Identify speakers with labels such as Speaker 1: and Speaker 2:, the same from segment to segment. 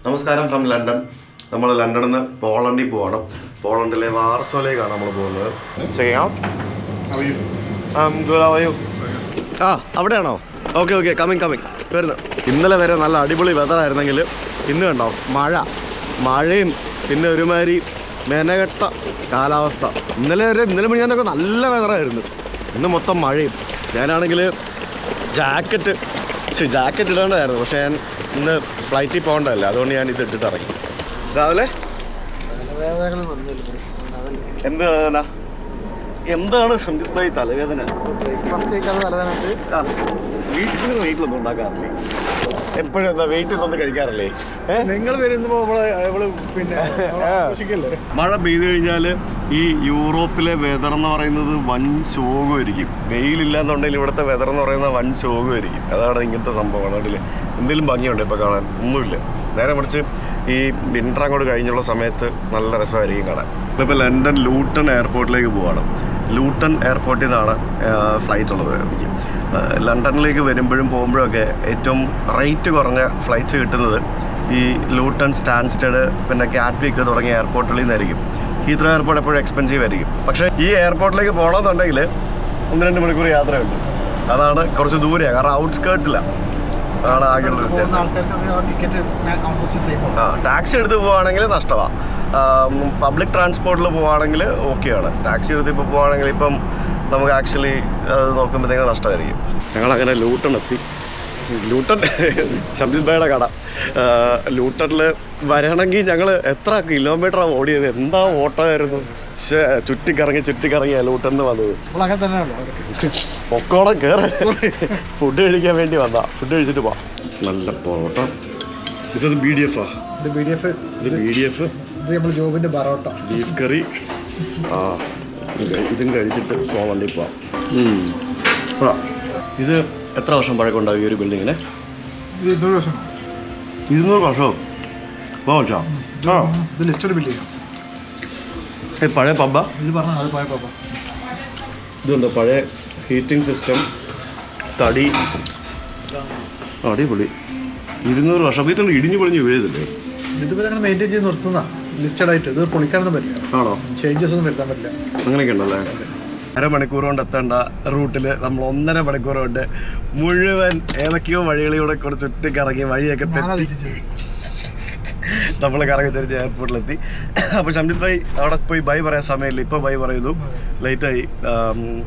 Speaker 1: നമസ്കാരം from London. നമ്മൾ ലണ്ടനിൽ നിന്ന് പോളണ്ടിൽ പോവാണ്. പോളണ്ടിലെ വാർസോയിലേക്കാണ് നമ്മൾ പോകുന്നത്. അവിടെയാണോ? ഓക്കെ കമ്മിങ് വരുന്നു. ഇന്നലെ വരെ നല്ല അടിപൊളി വെതറായിരുന്നെങ്കിൽ ഇന്ന് കണ്ടോ മഴയും പിന്നെ ഒരുമാതിരി മെനകെട്ട കാലാവസ്ഥ. ഇന്നലെ ഞാനൊക്കെ നല്ല വെതറായിരുന്നു. ഇന്ന് മൊത്തം മഴയും. ഞാനാണെങ്കിൽ ജാക്കറ്റ് ഇടേണ്ടതായിരുന്നു, പക്ഷേ ഞാൻ ഇന്ന് ഫ്ലൈറ്റിൽ പോകേണ്ടതല്ല, അതുകൊണ്ട് ഞാൻ ഇത് ഇട്ടിട്ട് ഇറങ്ങി. രാവിലെ എന്താണ് സന്ദീപ് ഭായി തലവേദന? വീട്ടിലൊന്നും ഉണ്ടാക്കാറില്ലേ? എപ്പോഴും എന്താ വെയിറ്റ് ഒന്നും കഴിക്കാറില്ലേ?
Speaker 2: നിങ്ങൾ വരുമ്പോ പിന്നെ
Speaker 1: മഴ പെയ്തു കഴിഞ്ഞാൽ ഈ യൂറോപ്പിലെ വെതർ എന്ന് പറയുന്നത് വൻ ശോകമായിരിക്കും. വെയിലില്ലാന്നുണ്ടെങ്കിൽ ഇവിടുത്തെ വെതർ എന്ന് പറയുന്നത് വൻ ശോകമായിരിക്കും. അതാണ് ഇങ്ങനത്തെ സംഭവമാണ്. അതിൽ എന്തെങ്കിലും ഭംഗിയുണ്ട് ഇപ്പോൾ കാണാൻ? ഒന്നുമില്ല. നേരെ മറിച്ച് ഈ വിൻ്റർ അങ്ങോട്ട് കഴിഞ്ഞുള്ള സമയത്ത് നല്ല രസമായിരിക്കും കാണാൻ. ഇപ്പോൾ ലണ്ടൻ ലൂട്ടൺ എയർപോർട്ടിലേക്ക് പോവാണ്. ലൂട്ടൺ എയർപോർട്ടിൽ നിന്നാണ് ഫ്ലൈറ്റ് ഉള്ളത്. എനിക്ക് ലണ്ടനിലേക്ക് വരുമ്പോഴും പോകുമ്പോഴൊക്കെ ഏറ്റവും റേറ്റ് കുറഞ്ഞ ഫ്ലൈറ്റ്സ് കിട്ടുന്നത് ഈ ലൂട്ടൺ, സ്റ്റാൻസ്റ്റഡ്, പിന്നെ ഗാറ്റ്വിക്ക് തുടങ്ങിയ എയർപോർട്ടുകളിൽ നിന്നായിരിക്കും. ഹീത്രോ എയർപോർട്ട് എപ്പോഴും എക്സ്പെൻസീവ് ആയിരിക്കും. പക്ഷേ ഈ എയർപോർട്ടിലേക്ക് പോകണമെന്നുണ്ടെങ്കിൽ 1-2 മണിക്കൂർ യാത്രയുണ്ട്. അതാണ് കുറച്ച് ദൂരെയാണ്, കാരണം ഔട്ട്സ്കേർട്സിലാണ്. അതാണ് ആകെയുള്ള വ്യത്യാസം. ടാക്സി എടുത്ത് പോവുകയാണെങ്കിൽ നഷ്ടമാണ്. പബ്ലിക് ട്രാൻസ്പോർട്ടിൽ പോവുകയാണെങ്കിൽ ഓക്കെയാണ്. ടാക്സി എടുത്ത് ഇപ്പോൾ പോവുകയാണെങ്കിൽ ഇപ്പം നമുക്ക് ആക്ച്വലി അത് നോക്കുമ്പോഴത്തേക്കും നഷ്ടമായിരിക്കും. ഞങ്ങളങ്ങനെ ലൂട്ടൺ എത്തി. ലൂട്ടൺ ഷംജിത് ഭായിയുടെ കട. ലൂട്ടണിൽ വരണമെങ്കിൽ ഞങ്ങൾ എത്ര കിലോമീറ്ററാണ് ഓടിയത്? എന്താ ഓട്ടമായിരുന്നു! പക്ഷേ ചുറ്റിക്കറങ്ങിയാണ് ലൂട്ടണിൽ വന്നത്. പൊക്കോളം കയറി ഫുഡ് കഴിക്കാൻ വേണ്ടി വന്നാ. ഫുഡ് കഴിച്ചിട്ട് പോവാം. നല്ല പൊറോട്ട. ഇതത് BDF.
Speaker 2: ജോബിന്റെ പൊറോട്ട,
Speaker 1: ബീഫ് കറി. ഇതും കഴിച്ചിട്ട് പോവണ്ടി പോവാം. ഇത് എത്ര വർഷം പഴക്കമുണ്ടാവും ഈ ഒരു ബിൽഡിങ്ങിന്?
Speaker 2: 200 വർഷം.
Speaker 1: 200 വർഷമോ?
Speaker 2: ഇത് ലിസ്റ്റഡ് ബിൽഡിംഗ്.
Speaker 1: പഴയ പബ്ബാ?
Speaker 2: ഇത് പറഞ്ഞാൽ അത് പഴയ പബ്ബാ.
Speaker 1: ഇതുണ്ടോ പഴയ ഹീറ്റിംഗ് സിസ്റ്റം, തടി. അടിപൊളി. 200 വർഷം. അപ്പോൾ ഇതൊന്നും ഇടിഞ്ഞു പൊളിഞ്ഞ് വീഴത്തില്ലേ?
Speaker 2: ഇതിപ്പോൾ അങ്ങനെ മെയിൻറ്റെയിൻ ചെയ്ത് നിർത്തുന്ന ലിസ്റ്റഡ് ആയിട്ട്. ഇത് പൊളിക്കാനൊന്നും പറ്റില്ല.
Speaker 1: ആണോ?
Speaker 2: ചേഞ്ചസ് ഒന്നും വരുത്താൻ പറ്റില്ല.
Speaker 1: അങ്ങനെയൊക്കെ ഉണ്ടല്ലേ? അരമണിക്കൂർ കൊണ്ട് എത്തേണ്ട റൂട്ടിൽ നമ്മൾ 1.5 മണിക്കൂർ കൊണ്ട് മുഴുവൻ ഏതൊക്കെയോ വഴികളിലൂടെ കൂടെ ചുറ്റിക്കറങ്ങി വഴിയൊക്കെ തെറ്റി നമ്മൾ കറങ്ങി തിരിച്ച് എയർപോർട്ടിലെത്തി. അപ്പോൾ ഷംജിത് ഭായി അവിടെ പോയി ബൈ പറയാൻ സമയമില്ല. ഇപ്പോൾ ബൈ പറയുന്നു, ലേറ്റായി.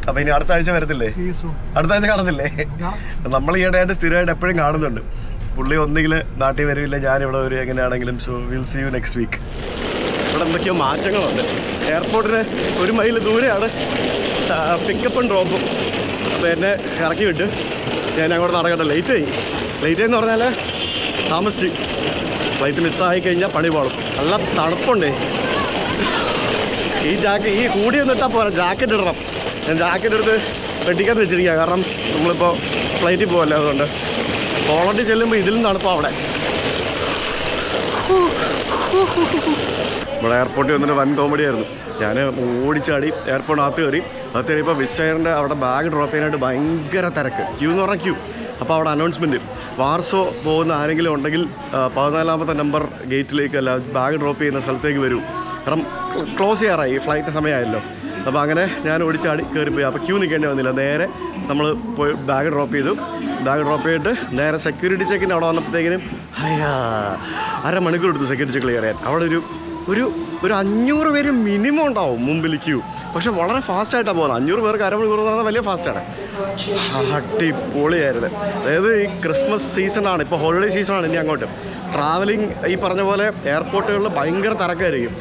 Speaker 1: അപ്പോൾ ഇനി അടുത്ത ആഴ്ച വരത്തില്ലേ? അടുത്ത ആഴ്ച കാണത്തില്ലേ? നമ്മൾ ഈയിടെയായിട്ട് സ്ഥിരമായിട്ട് എപ്പോഴും കാണുന്നുണ്ട്. പുള്ളി ഒന്നുകിൽ നാട്ടിൽ വരില്ല, ഞാനിവിടെ വരും, എങ്ങനെയാണെങ്കിലും. So will see you next week. ഇവിടെ എന്തൊക്കെയോ മാറ്റങ്ങളുണ്ട്. എയർപോർട്ടിന് 1 മൈൽ ദൂരെയാണ് പിക്കപ്പും ഡ്രോപ്പും. അപ്പോൾ എന്നെ ഇറക്കി വിട്ട് ഞാൻ അങ്ങോട്ട് നടക്കട്ടെ. ലേറ്റായി എന്ന് പറഞ്ഞാൽ താമസിച്ച്. ഫ്ലൈറ്റ് മിസ്സായി കഴിഞ്ഞാൽ പണി പോകണം. നല്ല തണുപ്പുണ്ടേ. ഈ കൂടിയൊന്നും ഇട്ടാൽ പോരാ, ജാക്കറ്റ് ഇടണം. ഞാൻ ജാക്കറ്റ് എടുത്ത് വെട്ടിക്കകത്ത് വെച്ചിരിക്കുക, കാരണം നമ്മളിപ്പോൾ ഫ്ലൈറ്റിൽ പോകല്ലേ. അതുകൊണ്ട് പോളണ്ടിൽ ചെല്ലുമ്പോൾ ഇതിലും തണുപ്പാണ് അവിടെ. ഇവിടെ എയർപോർട്ടിൽ വന്നിട്ട് വൻ കോമഡി ആയിരുന്നു. ഞാൻ ഓടിച്ചാടി എയർപോർട്ടിനകത്ത് കയറിയപ്പോൾ വിസ്സയറിൻ്റെ അവിടെ ബാഗ് ഡ്രോപ്പ് ചെയ്യാനായിട്ട് ഭയങ്കര തിരക്ക്. ക്യൂ എന്ന് പറഞ്ഞാൽ ക്യൂ. അപ്പോൾ അവിടെ അനൗൺസ്മെൻറ്റ്, വാർസോ പോകുന്ന ആരെങ്കിലും ഉണ്ടെങ്കിൽ 14ാമത്തെ നമ്പർ ഗേറ്റിലേക്ക്, അല്ല ബാഗ് ഡ്രോപ്പ് ചെയ്യുന്ന സ്ഥലത്തേക്ക് വരൂ, കാരണം ക്ലോസ് ചെയ്യാറായി, ഫ്ലൈറ്റ് സമയമായല്ലോ. അപ്പോൾ അങ്ങനെ ഞാൻ ഓടിച്ചാടി കയറിപ്പോയി. അപ്പോൾ ക്യൂ നിൽക്കേണ്ടി വന്നില്ല. നേരെ നമ്മൾ പോയി ബാഗ് ഡ്രോപ്പ് ചെയ്തിട്ട് നേരെ സെക്യൂരിറ്റി ചെക്കിന് അവിടെ വന്നപ്പോഴത്തേക്കിനും 1/2 മണിക്കൂർ എടുത്തു സെക്യൂരിറ്റി ചെക്ക് ക്ലിയർ ചെയ്യാൻ. അവിടെ ഒരു 500 പേര് മിനിമം ഉണ്ടാവും മുമ്പിൽ ക്യൂ. പക്ഷെ വളരെ ഫാസ്റ്റായിട്ടാണ് പോകുന്നത്. 500 പേർക്ക് 1/2 മണിക്കൂർ എന്ന് പറഞ്ഞാൽ വലിയ ഫാസ്റ്റാണ്. അടിപൊളിയായിരുന്നു. അതായത് ഈ ക്രിസ്മസ് സീസണാണ്, ഇപ്പോൾ ഹോളിഡേ സീസണാണ്. ഇനി അങ്ങോട്ട് ട്രാവലിംഗ് ഈ പറഞ്ഞ പോലെ എയർപോർട്ടുകളിൽ ഭയങ്കര തിരക്കായിരിക്കും.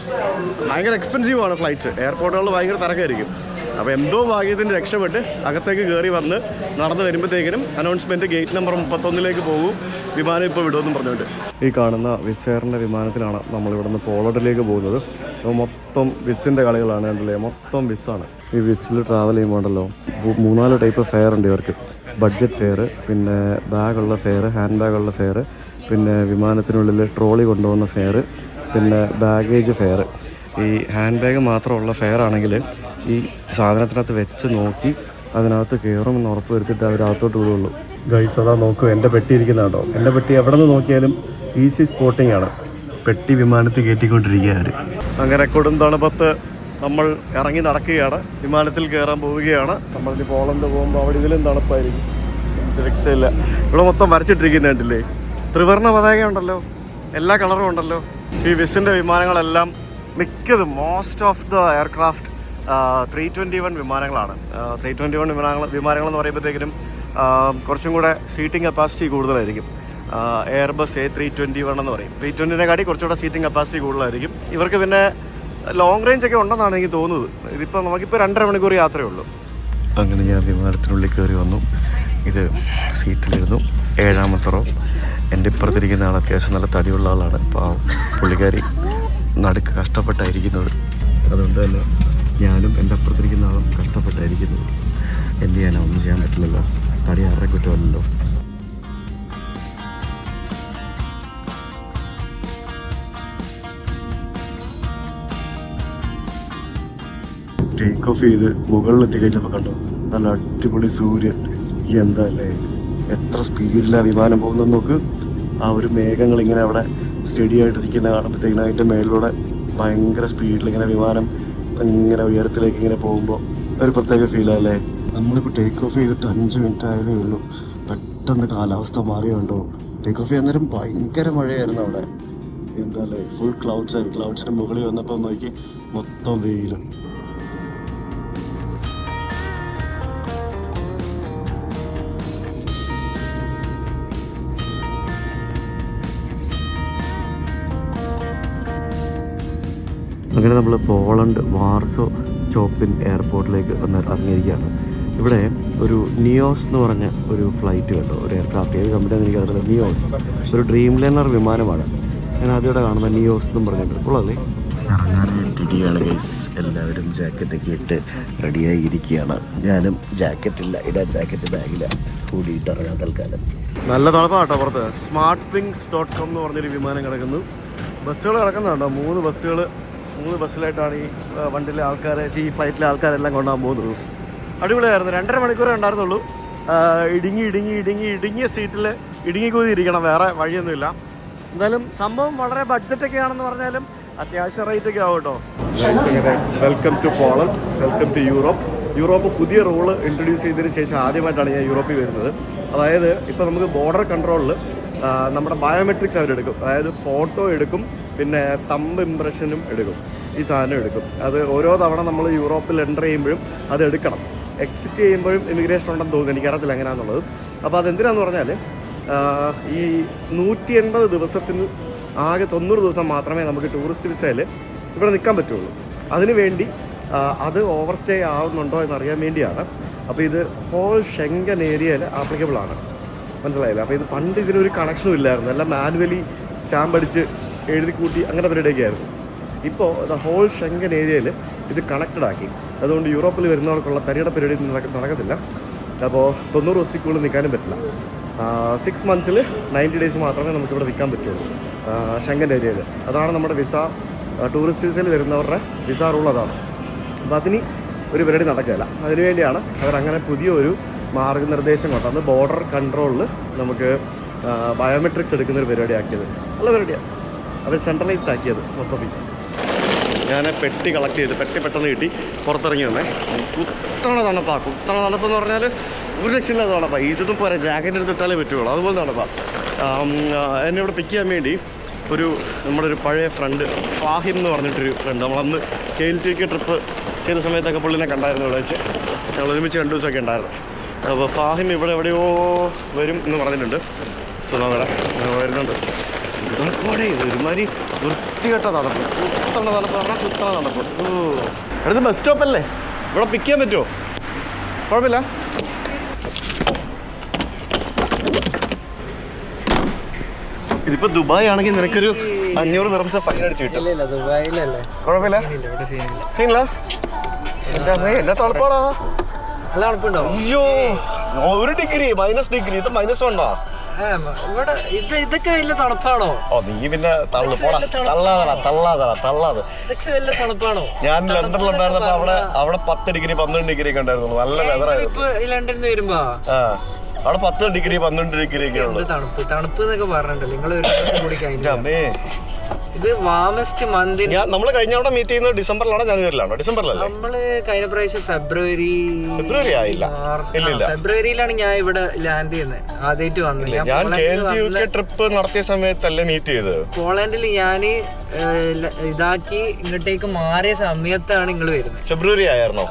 Speaker 1: ഭയങ്കര എക്സ്പെൻസീവാണ് ഫ്ലൈറ്റ്സ്. എയർപോർട്ടുകളിൽ ഭയങ്കര തിരക്കായിരിക്കും. അപ്പോൾ എന്തോ ഭാഗ്യത്തിന് രക്ഷപ്പെട്ട് അകത്തേക്ക് കയറി വന്ന് നടന്നു വരുമ്പോഴത്തേക്കിനും അനൗൺസ്മെൻറ്റ് ഗേറ്റ് നമ്പർ 31 പോകും, വിമാനം ഇപ്പോൾ വിടുമെന്നും പറഞ്ഞുകൊണ്ട്. ഈ കാണുന്ന വിസ്സയറിൻ്റെ വിമാനത്തിലാണ് നമ്മളിവിടെ നിന്ന് പോളണ്ടിലേക്ക് പോകുന്നത്. അപ്പോൾ മൊത്തം വിസ്സിൻ്റെ കളികളാണ് കണ്ടില്ലേ, മൊത്തം വിസ്സാണ്. ഈ വിസ്സിൽ ട്രാവൽ ചെയ്യുമ്പോണ്ടല്ലോ 3-4 ടൈപ്പ് ഫെയർ ഉണ്ട് ഇവർക്ക്. ബഡ്ജറ്റ് ഫെയർ, പിന്നെ ബാഗുള്ള ഫെയർ, ഹാൻഡ് ബാഗുള്ള ഫെയർ, പിന്നെ വിമാനത്തിനുള്ളിൽ ട്രോളി കൊണ്ടുപോകുന്ന ഫെയർ, പിന്നെ ബാഗേജ് ഫെയർ. ഈ ഹാൻഡ് ബാഗ് മാത്രമുള്ള ഫെയർ ആണെങ്കിൽ ഈ സാധനത്തിനകത്ത് വെച്ച് നോക്കി അതിനകത്ത് കയറുമെന്ന് ഉറപ്പ് വരുത്തിയിട്ട് അവർ അകത്തോട്ട് വിടുള്ളൂ. ഗൈസ് അതാ നോക്കൂ, എൻ്റെ പെട്ടി ഇരിക്കുന്ന കേട്ടോ. എൻ്റെ പെട്ടി എവിടെ നിന്ന് നോക്കിയാലും ഈസി സ്പോട്ടിംഗ് ആണ്. പെട്ടി വിമാനത്തിൽ കയറ്റിക്കൊണ്ടിരിക്കുകയാണ്. അങ്ങനെ കൊടും തണുപ്പത്ത് നമ്മൾ ഇറങ്ങി നടക്കുകയാണ്. വിമാനത്തിൽ കയറാൻ പോവുകയാണ്. നമ്മളിനി പോളണ്ട് പോകുമ്പോൾ അവിടെ ഇതിലും തണുപ്പായിരിക്കും, രക്ഷയില്ല. ഇവിടെ മൊത്തം വരച്ചിട്ടിരിക്കുന്നുണ്ടല്ലേ, ത്രിവർണ്ണ പതാക ഉണ്ടല്ലോ, എല്ലാ കളറും ഉണ്ടല്ലോ. ഈ വിസിൻ്റെ വിമാനങ്ങളെല്ലാം മിക്കതും മോസ്റ്റ് ഓഫ് ദ എയർക്രാഫ്റ്റ് 321 വിമാനങ്ങളാണ്. 321 വിമാനങ്ങൾ എന്ന് പറയുമ്പോഴത്തേക്കിനും കുറച്ചും കൂടെ സീറ്റിംഗ് കപ്പാസിറ്റി കൂടുതലായിരിക്കും. എയർബസ് A321 എന്ന് പറയും. 320-നെക്കാട്ടി കുറച്ചുകൂടെ സീറ്റിംഗ് കപ്പാസിറ്റി കൂടുതലായിരിക്കും. ഇവർക്ക് പിന്നെ ലോങ് റേഞ്ച് ഒക്കെ ഉണ്ടെന്നാണ് എനിക്ക് തോന്നുന്നത്. ഇതിപ്പോൾ നമുക്കിപ്പോൾ 2.5 മണിക്കൂർ യാത്രയേ ഉള്ളൂ. അങ്ങനെ ഞാൻ വിമാനത്തിനുള്ളിൽ കയറി വന്നു. ഇത് സീറ്റിലിരുന്നു, 7ാമത്തെ റോ. എൻ്റെ ഇപ്പുറത്തിരിക്കുന്ന ആൾ അത്യാവശ്യം നല്ല തടിയുള്ള ആളാണ്. അപ്പോൾ പുള്ളിക്കാരി നടുക്ക് കഷ്ടപ്പെട്ടായിരിക്കുന്നത്. അതുകൊണ്ട് തന്നെ ഞാനും എൻ്റെ അപ്പുറത്തിരിക്കുന്ന ആളും കഷ്ടപ്പെട്ടായിരിക്കുന്നത്. എന്ത് ചെയ്യാനോ, ഒന്നും ചെയ്യാൻ പറ്റില്ലല്ലോ, തടി ആരുടെ കുറ്റമല്ലല്ലോ. ടേക്ക് ഓഫ് ചെയ്ത് മുകളിലെത്തി കഴിഞ്ഞപ്പോൾ കണ്ടോ, നല്ല അടിപൊളി സൂര്യൻ. എന്താ അല്ലേ, എത്ര സ്പീഡിലാണ് വിമാനം പോകുന്നത് നോക്ക്. ആ ഒരു മേഘങ്ങൾ ഇങ്ങനെ അവിടെ സ്റ്റഡി ആയിട്ട് നിൽക്കുന്ന കാണുമ്പോഴത്തേക്കിനും അതിൻ്റെ മേളിലൂടെ ഭയങ്കര സ്പീഡിൽ ഇങ്ങനെ വിമാനം ഇങ്ങനെ ഉയരത്തിലേക്ക് ഇങ്ങനെ പോകുമ്പോൾ ഒരു പ്രത്യേക ഫീലല്ലേ. നമ്മളിപ്പോൾ ടേക്ക് ഓഫ് ചെയ്തിട്ട് 5 മിനിറ്റ് ആയതേ ഉള്ളൂ, പെട്ടെന്ന് കാലാവസ്ഥ മാറിയുണ്ടോ. ടേക്ക് ഓഫ് ചെയ്യുന്നേരം ഭയങ്കര മഴയായിരുന്നു അവിടെ. എന്താ അല്ലേ, ഫുൾ ക്ലൗഡ്സ് ആയി. ക്ലൗഡ്സിൻ്റെ മുകളിൽ വന്നപ്പോൾ നോക്കി മൊത്തം വെയിലും. അങ്ങനെ നമ്മൾ പോളണ്ട് വാർസോ ചോപ്പിൻ എയർപോർട്ടിലേക്ക് വന്ന് ഇറങ്ങിയിരിക്കുകയാണ്. ഇവിടെ ഒരു നിയോസ് എന്ന് പറഞ്ഞ ഒരു ഫ്ലൈറ്റ് കണ്ടോ, ഒരു എയർക്രാഫ്റ്റ്. ഏത് കമ്പനിയാണെന്ന് എനിക്കറിയില്ല. നിയോസ് ഒരു ഡ്രീം ലൈനർ വിമാനമാണ്. ഞാൻ ആദ്യമായിട്ട് കാണുന്നത് നിയോസ് എന്നും പറഞ്ഞിട്ട്. കൊള്ളാല്ലേ. ഇറങ്ങാനായിട്ടിരിക്കുകയാണ് ഗൈസ്. എല്ലാവരും ജാക്കറ്റൊക്കെ ഇട്ട് റെഡിയായി ഇരിക്കുകയാണ്. ഞാനും ജാക്കറ്റില്ല, ഇടാൻ ജാക്കറ്റ് ബാഗില്ല, കൂടിയിട്ട് ഇറങ്ങാൻ തൽക്കാലം. നല്ല തണുപ്പാട്ടോ പുറത്ത്. smartwings.com എന്ന് പറഞ്ഞൊരു വിമാനം കിടക്കുന്നു. ബസ്സുകൾ കിടക്കുന്നുണ്ടോ, 3 ബസ്സിലായിട്ടാണ് ഈ വണ്ടിയിലെ ആൾക്കാരെ, ഈ ഫ്ലൈറ്റിലെ ആൾക്കാരെല്ലാം കൊണ്ടുപോകാൻ പോകുന്നത്. അടിപൊളിയായിരുന്നു. 2.5 മണിക്കൂറേ ഉണ്ടായിരുന്നുള്ളൂ. ഇടുങ്ങിയ സീറ്റിൽ ഇടുങ്ങിക്കൂതി ഇരിക്കണം, വേറെ വഴിയൊന്നുമില്ല. എന്തായാലും സംഭവം വളരെ ബഡ്ജറ്റൊക്കെ ആണെന്ന് പറഞ്ഞാലും അത്യാവശ്യം റേറ്റൊക്കെ ആവും കേട്ടോ. Welcome to Poland, welcome to Europe. Europe പുതിയ റൂള് ഇൻട്രൊഡ്യൂസ് ചെയ്തതിന് ശേഷം ആദ്യമായിട്ടാണ് ഞാൻ യൂറോപ്പിൽ വരുന്നത്. അതായത് ഇപ്പോൾ നമുക്ക് ബോർഡർ കൺട്രോളിൽ നമ്മുടെ ബയോമെട്രിക്സ് അവരെടുക്കും. അതായത് ഫോട്ടോ എടുക്കും, പിന്നെ തമ്പ് ഇംപ്രഷനും എടുക്കും. ഈ സാധനം എടുക്കും. അത് ഓരോ തവണ നമ്മൾ യൂറോപ്പിൽ എൻ്റർ ചെയ്യുമ്പോഴും അത് എടുക്കണം. എക്സിറ്റ് ചെയ്യുമ്പോഴും ഇമിഗ്രേഷൻ ഉണ്ടെന്ന് തോന്നുന്നു, എനിക്കറിയത്തില്ല എങ്ങനെയാണെന്നുള്ളത്. അപ്പോൾ അതെന്തിനാന്ന് പറഞ്ഞാൽ ഈ 180 ദിവസത്തിന് ആകെ 90 ദിവസം മാത്രമേ നമുക്ക് ടൂറിസ്റ്റ് വിസയിൽ ഇവിടെ നിൽക്കാൻ പറ്റുള്ളൂ. അതിനു വേണ്ടി അത് ഓവർ സ്റ്റേ ആവുന്നുണ്ടോ എന്നറിയാൻ വേണ്ടിയാണ്. അപ്പോൾ ഇത് ഹോൾ ഷെങ്കൻ ഏരിയയിൽ ആപ്ലിക്കബിൾ ആണ്, മനസ്സിലായില്ല. അപ്പോൾ ഇത് പണ്ട് ഇതിനൊരു കണക്ഷനും ഇല്ലായിരുന്നു, എല്ലാം മാനുവലി സ്റ്റാമ്പ് അടിച്ച് എഴുതി കൂട്ടി അങ്ങനെ പരിപാടിയൊക്കെ ആയിരുന്നു. ഇപ്പോൾ ഹോൾ ഷെങ്കൻ ഏരിയയിൽ ഇത് കണക്റ്റഡ് ആക്കി. അതുകൊണ്ട് യൂറോപ്പിൽ വരുന്നവർക്കുള്ള തരിയുടെ പരിപാടി നടക്കത്തില്ല. അപ്പോൾ 90 ദിവസത്തിൽ കൂടുതൽ നിൽക്കാനും പറ്റില്ല. 6 മന്ത്സിൽ 90 ഡേയ്സ് മാത്രമേ നമുക്കിവിടെ നിൽക്കാൻ പറ്റുള്ളൂ ഷെങ്കൻ ഏരിയയിൽ. അതാണ് നമ്മുടെ വിസ, ടൂറിസ്റ്റ് വിസയിൽ വരുന്നവരുടെ വിസ റൂൾ അതാണ്. അപ്പോൾ അതിന് ഒരു പരിപാടി നടക്കില്ല. അതിനുവേണ്ടിയാണ് അവരങ്ങനെ പുതിയൊരു മാർഗ്ഗനിർദ്ദേശം കൊണ്ടുവന്ന് ബോർഡർ കൺട്രോളിൽ നമുക്ക് ബയോമെട്രിക്സ് എടുക്കുന്നൊരു പരിപാടി ആക്കിയത്. നല്ല പരിപാടിയാണ്. അവർ സെൻട്രലൈസ്ഡ് ആക്കിയത് മൊത്തത്തിൽ. ഞാൻ പെട്ടി കളക്ട് ചെയ്ത് പെട്ടി പെട്ടെന്ന് കിട്ടി, പുറത്തിറങ്ങി വന്നേ. കുത്തണ തണുപ്പെന്ന് പറഞ്ഞാൽ ഒരു രക്ഷയില്ലാത്ത തണുപ്പാണ്. ഇതൊന്നും പോരാ, ജാക്കറ്റ് എടുത്തിട്ടാലേ പറ്റുള്ളൂ, അതുപോലെ തണുപ്പാണ്. എന്നെ ഇവിടെ പിക്ക് ചെയ്യാൻ വേണ്ടി നമ്മുടെ ഒരു പഴയ ഫ്രണ്ട് ഫാഹിം എന്ന് പറഞ്ഞിട്ടൊരു ഫ്രണ്ട്, നമ്മളന്ന് KLTക്ക് ട്രിപ്പ് ചെയ്ത സമയത്തൊക്കെ പുള്ളിനെ കണ്ടായിരുന്നു. ഇവിടെ വെച്ച് ഞങ്ങൾ ഒരുമിച്ച് 2 ദിവസമൊക്കെ ഉണ്ടായിരുന്നു. അപ്പോൾ ഫാഹിം ഇവിടെ എവിടെയോ വരും എന്ന് പറഞ്ഞിട്ടുണ്ട്. സോ നമ്മുടെ വരുന്നുണ്ട്. ഇത് തണുപ്പോടെ, ഇത് ഒരുമാതിരി വൃത്തികെട്ട തണുപ്പ്, കുത്തണ തണുപ്പ് പറഞ്ഞാൽ കുത്തണ തണുപ്പ്. അടുത്ത് ബസ് സ്റ്റോപ്പല്ലേ, ഇവിടെ പിക്ക് ചെയ്യാൻ പറ്റുമോ? കുഴപ്പമില്ല. ഇതിപ്പോൾ ദുബായ് ആണെങ്കിൽ നിനക്കൊരു 500 ദിർഹംസ് ഫൈൻ അടിച്ച് കിട്ടും. കുഴപ്പമില്ല, സീനില്ല. എൻ്റെ അമ്മേ, എന്നെ തണുപ്പാടാ. അയ്യോ, 1 ഡിഗ്രി -, ഇത് -1
Speaker 3: ഇതൊക്കെ വലിയ തണുപ്പാണോ?
Speaker 1: ഓ, നീ പിന്നെ തള്ളാതെ.
Speaker 3: തണുപ്പാണോ?
Speaker 1: ഞാൻ ലണ്ടനിലുണ്ടായിരുന്നപ്പോ അവിടെ 10 ഡിഗ്രി 12 ഡിഗ്രി ഒക്കെ ഉണ്ടായിരുന്നു. നല്ല വെതറായിരുന്നു.
Speaker 3: ലണ്ടനിൽ നിന്ന് വരുമ്പോ
Speaker 1: അവിടെ 10 ഡിഗ്രി 12 ഡിഗ്രി ഒക്കെ ഉള്ളു.
Speaker 3: തണുപ്പ് തണുപ്പ് എന്നൊക്കെ പറഞ്ഞിട്ടല്ലോ നിങ്ങൾ കൂടി കഴിഞ്ഞു.
Speaker 1: അമ്മേ,
Speaker 3: ഇത് വാമസ്റ്റ് മന്ത്.
Speaker 1: നമ്മള് കഴിഞ്ഞ അവിടെ മീറ്റ് ചെയ്യുന്നത് ഡിസംബറിലാണോ ജനുവരിലാണോ? ഡിസംബറിലല്ലേ?
Speaker 3: നമ്മള് കഴിഞ്ഞ പ്രാവശ്യം ഫെബ്രുവരി
Speaker 1: ആയില്ല.
Speaker 3: ഫെബ്രുവരിയിലാണ് ഞാൻ ഇവിടെ ലാൻഡ് ചെയ്യുന്നത്. ആദ്യമായിട്ട് വന്നത്
Speaker 1: ഞാൻ ട്രിപ്പ് നടത്തിയ സമയത്തല്ലേ മീറ്റ് ചെയ്തത്.
Speaker 3: പോളണ്ടിൽ ഞാൻ ഇതാക്കി ഇങ്ങോട്ടേക്ക് മാറിയ സമയത്താണ് നിങ്ങൾ വരുന്നത്.
Speaker 1: ഫെബ്രുവരി ആയിരുന്നോ?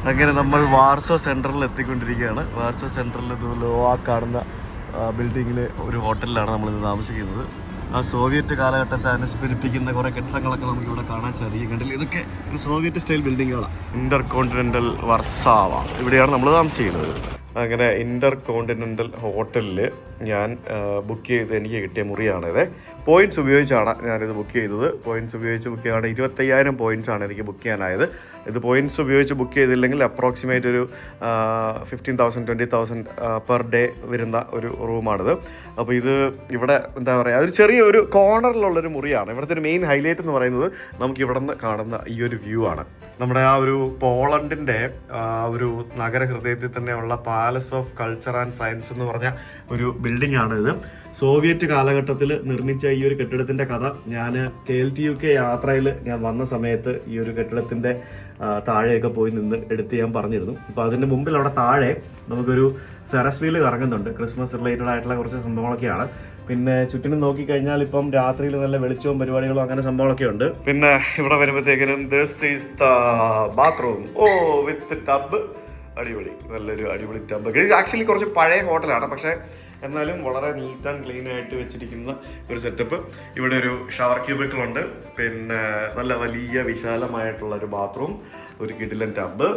Speaker 1: അങ്ങനെ നമ്മൾ വാർസോ സെൻട്രലിൽ എത്തിക്കൊണ്ടിരിക്കുകയാണ്. വാർസോ സെൻട്രലിൽ ആ കാണുന്ന ബിൽഡിങ്ങിൽ ഒരു ഹോട്ടലിലാണ് നമ്മളിന്ന് താമസിക്കുന്നത്. ആ സോവിയറ്റ് കാലഘട്ടത്തെ അനുസ്മരിപ്പിക്കുന്ന കുറേ കെട്ടിടങ്ങളൊക്കെ നമുക്ക് ഇവിടെ കാണാൻ സാധിക്കും. കണ്ടില്ല, ഇതൊക്കെ ഒരു സോവിയറ്റ് സ്റ്റൈൽ ബിൽഡിങ്ങുകളാണ്. ഇന്റർ കോണ്ടിനെന്റൽ വർസാവ, ഇവിടെയാണ് നമ്മൾ താമസിക്കുന്നത്. അങ്ങനെ ഇന്റർ കോണ്ടിനെന്റൽ ഹോട്ടലിൽ ഞാൻ ബുക്ക് ചെയ്ത് എനിക്ക് കിട്ടിയ മുറിയാണിത്. പോയിൻറ്റ്സ് ഉപയോഗിച്ചാണ് ഞാനിത് ബുക്ക് ചെയ്തത്. പോയിൻറ്റ്സ് ഉപയോഗിച്ച് ബുക്ക് ചെയ്യുകയാണ്. 25,000 പോയിൻറ്റ്സാണ് എനിക്ക് ബുക്ക് ചെയ്യാനായത്. ഇത് പോയിൻറ്റ്സ് ഉപയോഗിച്ച് ബുക്ക് ചെയ്തില്ലെങ്കിൽ അപ്രോക്സിമേറ്റ് ഒരു 15,000 20,000 പെർ ഡേ വരുന്ന ഒരു റൂമാണിത്. അപ്പോൾ ഇത് ഇവിടെ എന്താ പറയുക, ഒരു ചെറിയൊരു കോർണറിലുള്ളൊരു മുറിയാണ്. ഇവിടുത്തെ ഒരു മെയിൻ ഹൈലൈറ്റ് എന്ന് പറയുന്നത് നമുക്ക് ഇവിടെ നിന്ന് കാണുന്ന ഈ ഒരു വ്യൂ ആണ്. നമ്മുടെ ആ ഒരു പോളണ്ടിൻ്റെ ഒരു നഗരഹൃദയത്തിൽ തന്നെയുള്ള palace of culture and science എന്ന് പറഞ്ഞ ഒരു ബിൽഡിംഗ് ആണ് ഇത്. സോവിയറ്റ് കാലഘട്ടത്തിൽ നിർമ്മിച്ച ഈ ഒരു കെട്ടിടത്തിൻ്റെ കഥ ഞാൻ KLTUK യാത്രയിൽ ഞാൻ വന്ന സമയത്ത് ഈ ഒരു കെട്ടിടത്തിൻ്റെ താഴെയൊക്കെ പോയി നിന്ന് എടുത്ത് ഞാൻ പറഞ്ഞിരുന്നു. അപ്പോൾ അതിൻ്റെ മുമ്പിൽ അവിടെ താഴെ നമുക്കൊരു ഫെറസ് വീല് കറങ്ങുന്നുണ്ട്. ക്രിസ്മസ് റിലേറ്റഡ് ആയിട്ടുള്ള കുറച്ച് സംഭവങ്ങളൊക്കെയാണ്. പിന്നെ ചുറ്റിനും നോക്കിക്കഴിഞ്ഞാൽ ഇപ്പം രാത്രിയിൽ നല്ല വെളിച്ചവും പരിപാടികളും അങ്ങനെ സംഭവങ്ങളൊക്കെ ഉണ്ട്. പിന്നെ ഇവിടെ വരുമ്പോഴത്തേക്കിനും this is the bathroom with tub. അടിപൊളി, നല്ലൊരു അടിപൊളി ടബ്. ഇത് ആക്ച്വലി കുറച്ച് പഴയ ഹോട്ടലാണ്, പക്ഷേ എന്നാലും വളരെ നീറ്റ് ആൻഡ് ക്ലീൻ ആയിട്ട് വെച്ചിരിക്കുന്ന ഒരു സെറ്റപ്പ്. ഇവിടെ ഒരു ഷവർ ക്യൂബിക്കിളുണ്ട്. പിന്നെ നല്ല വലിയ വിശാലമായിട്ടുള്ള ഒരു ബാത്റൂം, ഒരു കിടിലൻ ടബ്.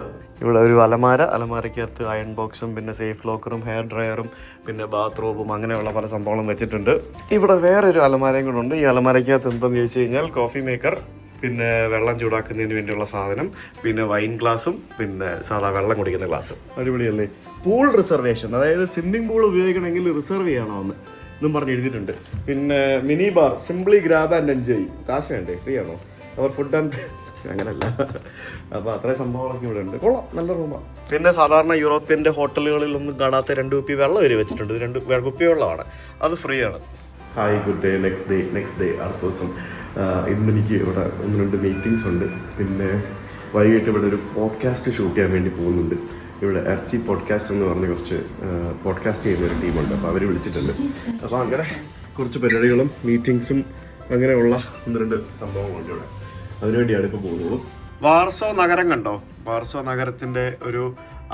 Speaker 1: ഇവിടെ ഒരു അലമാരയ്ക്കകത്ത് അയൺ ബോക്സും പിന്നെ സേഫ് ലോക്കറും ഹെയർ ഡ്രയറും പിന്നെ ബാത്റൂമും അങ്ങനെയുള്ള പല സംഭവങ്ങളും വെച്ചിട്ടുണ്ട്. ഇവിടെ വേറൊരു അലമാരയും കൂടെ ഉണ്ട്. ഈ അലമാരയ്ക്കകത്ത് എന്താണെന്ന് ചോദിച്ചു കഴിഞ്ഞാൽ കോഫി മേക്കർ, പിന്നെ വെള്ളം ചൂടാക്കുന്നതിന് വേണ്ടിയുള്ള സാധനം, പിന്നെ വൈൻ ഗ്ലാസും പിന്നെ സാധാ വെള്ളം കുടിക്കുന്ന ഗ്ലാസും. അടിപൊളിയല്ലേ? പൂൾ റിസർവേഷൻ, അതായത് സ്വിമ്മിംഗ് പൂൾ ഉപയോഗിക്കണമെങ്കിൽ റിസർവ് ചെയ്യണമെന്ന് എന്നും പറഞ്ഞ് എഴുതിയിട്ടുണ്ട്. പിന്നെ mini bar, simply grab and enjoy. കാശ് വേണ്ടേ? ഫ്രീ ആണോ? അവർ ഫുഡ് ആൻഡ് അങ്ങനെയല്ല. അപ്പോൾ അത്രയും സംഭവങ്ങളൊക്കെ ഇവിടെ ഉണ്ട്. കൊള്ളാം, നല്ല റൂമാണ്. പിന്നെ സാധാരണ യൂറോപ്യൻ്റെ ഹോട്ടലുകളിലൊന്നും കാണാത്ത 2 കുപ്പി വെള്ളം വരെ വെച്ചിട്ടുണ്ട്. 2 കുപ്പി വെള്ളമാണ്, അത് ഫ്രീ ആണ്. Hi, good day. Next day അടുത്ത ദിവസം. ഇന്നെനിക്ക് ഇവിടെ 1-2 മീറ്റിങ്സ് ഉണ്ട്. പിന്നെ വൈകിട്ട് ഇവിടെ ഒരു പോഡ്കാസ്റ്റ് ഷൂട്ട് ചെയ്യാൻ വേണ്ടി പോകുന്നുണ്ട്. ഇവിടെ എർച്ചി പോഡ്കാസ്റ്റ് എന്ന് പറഞ്ഞ് കുറച്ച് പോഡ്കാസ്റ്റ് ചെയ്യുന്ന ഒരു ടീമുണ്ട്. അപ്പോൾ അവർ വിളിച്ചിട്ടുണ്ട്. അപ്പോൾ അങ്ങനെ കുറച്ച് പരിപാടികളും മീറ്റിങ്സും അങ്ങനെയുള്ള 1-2 സംഭവങ്ങളുണ്ട് ഇവിടെ. അതിനുവേണ്ടിയാണ് ഇപ്പോൾ പോകുന്നത്. വാർസോ നഗരം കണ്ടോ? വാർസോ നഗരത്തിൻ്റെ ഒരു